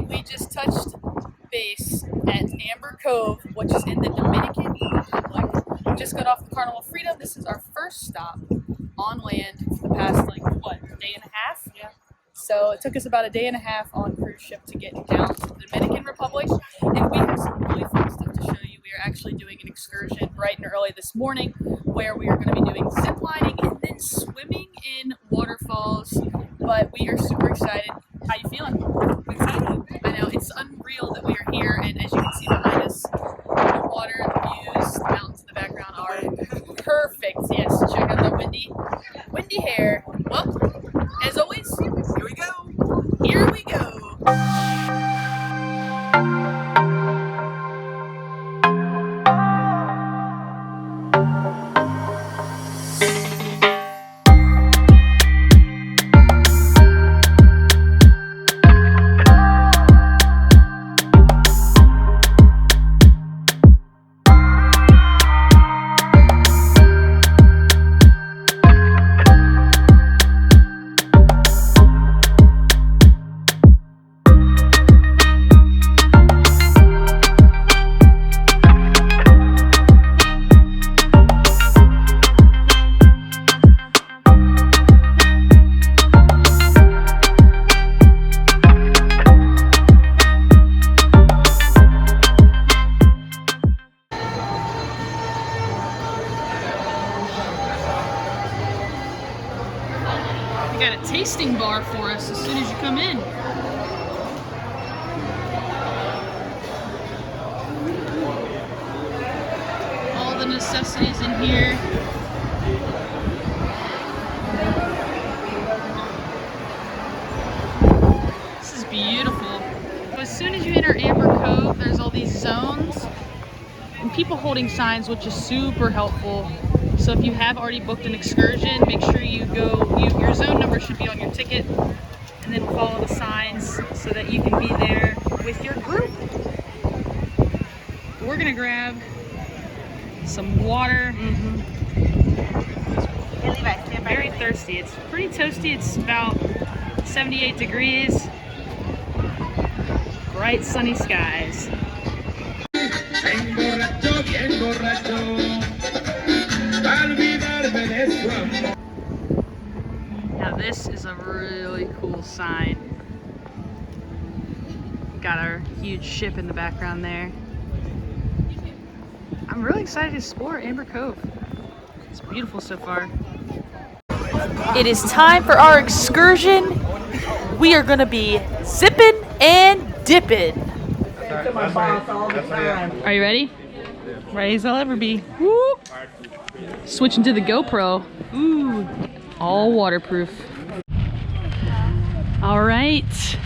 we just touched base at Amber Cove, which is in the Dominican Republic. We just got off the Carnival Freedom. This is our first stop on land for the past, like, what, day and a half? Yeah. So it took us about a day and a half on cruise ship to get down to the Dominican Republic, and we have some really fun stuff to show you. We are actually doing an excursion bright and early this morning where we are going to be doing ziplining and then swimming in waterfalls, but we are super excited. How you feeling? Excited. I know, it's unreal that we are here, and as you can see behind us, the water, the views, the mountains in the background are perfect. Yes, check out the windy hair. Well, as always, here we go. Here we go. Got a tasting bar for us as soon as you come in. All the necessities in here. This is beautiful. As soon as you enter Amber Cove, there's all these zones and people holding signs, which is super helpful. So if you have already booked an excursion, make sure you go, your zone number should be on your ticket, and then follow the signs so that you can be there with your group. We're gonna grab some water. Very thirsty. It's pretty toasty. It's about 78 degrees. Bright sunny skies. Now this is a really cool sign. Got our huge ship in the background there. I'm really excited to explore Amber Cove. It's beautiful so far. It is time for our excursion. We are gonna be zipping and dipping. Are you ready? Ready as I'll ever be. Woo! Switching to the GoPro. Ooh, all waterproof. All right,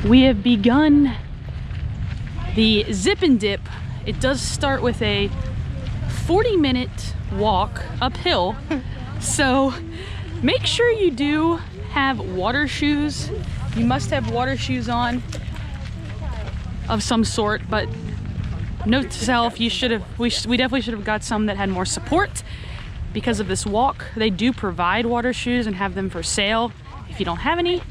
we have begun the zip and dip. It does start with a 40-minute walk uphill, so make sure you do have water shoes. You must have water shoes on of some sort, but note to self, we definitely should have got some that had more support because of this walk. They do provide water shoes and have them for sale if you don't have any,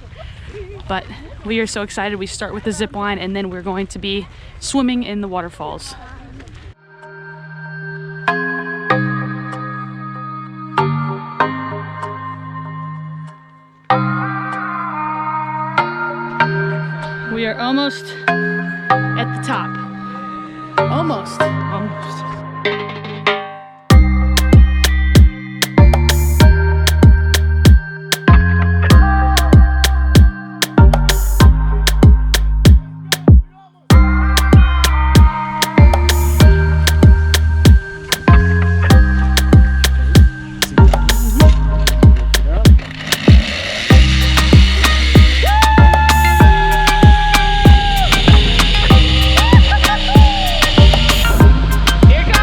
but we are so excited. We start with the zip line and then we're going to be swimming in the waterfalls. We are almost at the top. Almost. Here comes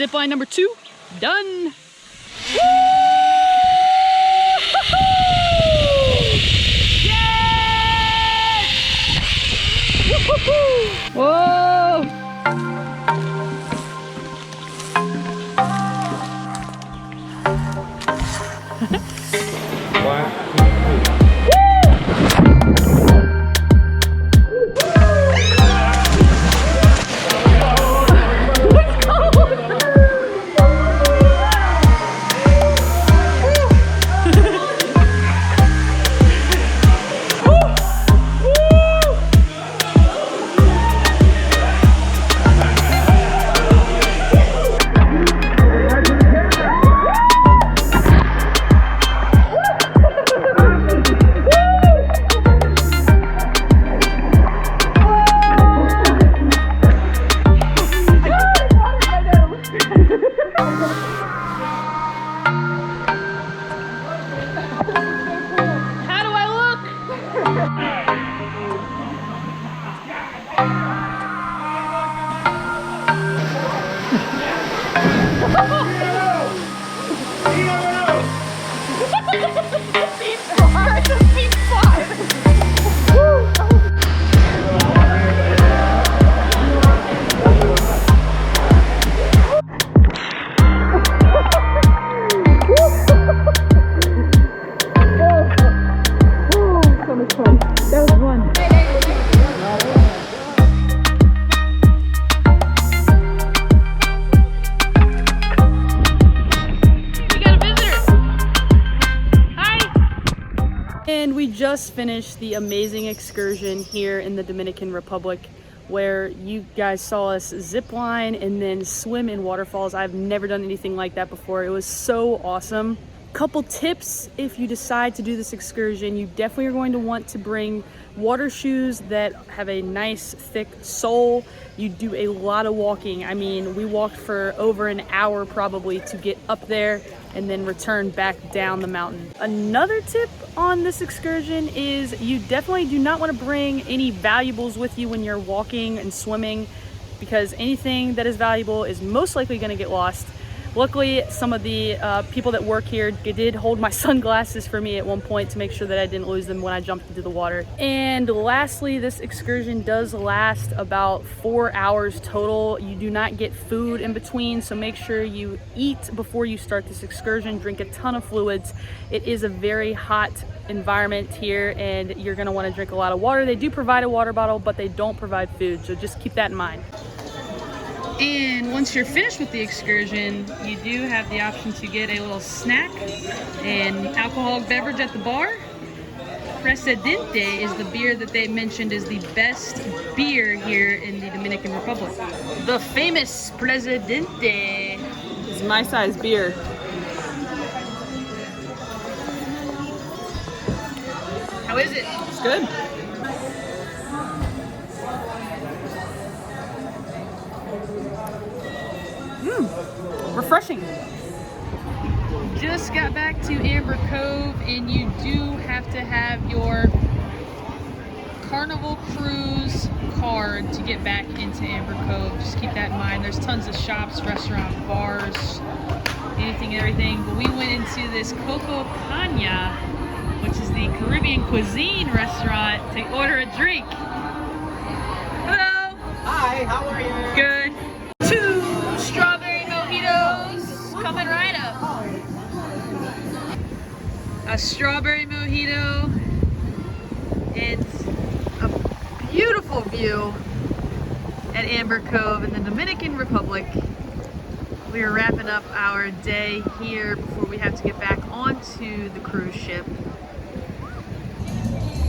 Zipline number 2, done. Woo! Yes! Whoa! And we just finished the amazing excursion here in the Dominican Republic, where you guys saw us zip line and then swim in waterfalls. I've never done anything like that before. It was so awesome. Couple tips if you decide to do this excursion: you definitely are going to want to bring water shoes that have a nice thick sole. You do a lot of walking. I mean, we walked for over an hour probably to get up there and then return back down the mountain. Another tip on this excursion is you definitely do not want to bring any valuables with you when you're walking and swimming, because anything that is valuable is most likely going to get lost. Luckily, some of the people that work here did hold my sunglasses for me at one point to make sure that I didn't lose them when I jumped into the water. And lastly, this excursion does last about 4 hours total. You do not get food in between, so make sure you eat before you start this excursion. Drink a ton of fluids. It is a very hot environment here, and you're going to want to drink a lot of water. They do provide a water bottle, but they don't provide food, so just keep that in mind. And once you're finished with the excursion, you do have the option to get a little snack and alcoholic beverage at the bar. Presidente is the beer that they mentioned is the best beer here in the Dominican Republic. The famous Presidente is my size beer. How is it? It's good. Refreshing. Just got back to Amber Cove, and you do have to have your Carnival Cruise card to get back into Amber Cove. Just keep that in mind. There's tons of shops, restaurants, bars, anything and everything. But we went into this Coco Cana, which is the Caribbean cuisine restaurant, to order a drink. Hello. Hi, how are you? Good. 2 strawberry mojitos coming right up. A strawberry mojito. It's a beautiful view at Amber Cove in the Dominican Republic. We are wrapping up our day here before we have to get back onto the cruise ship.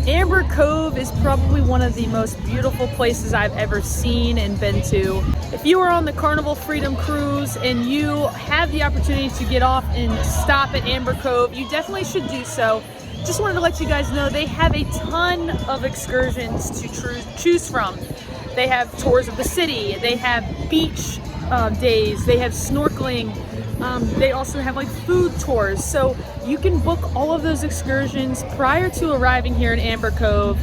Amber Cove is probably one of the most beautiful places I've ever seen and been to. If you are on the Carnival Freedom Cruise and you have the opportunity to get off and stop at Amber Cove, you definitely should do so. Just wanted to let you guys know they have a ton of excursions to choose from. They have tours of the city, they have beach days, they have snorkeling, they also have like food tours. So you can book all of those excursions prior to arriving here in Amber Cove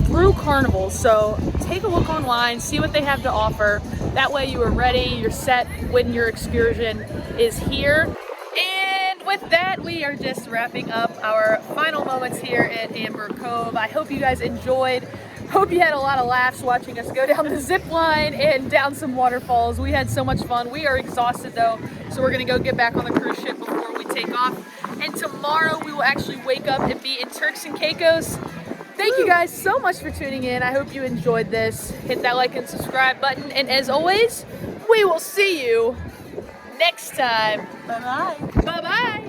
through Carnival. So take a look online, see what they have to offer. That way you are ready, you're set when your excursion is here. And with that, we are just wrapping up our final moments here at Amber Cove. I hope you guys enjoyed. Hope you had a lot of laughs watching us go down the zip line and down some waterfalls. We had so much fun. We are exhausted though, so we're gonna go get back on the cruise ship before we take off. And tomorrow we will actually wake up and be in Turks and Caicos. Thank you guys so much for tuning in. I hope you enjoyed this. Hit that like and subscribe button. And as always, we will see you next time. Bye-bye. Bye-bye.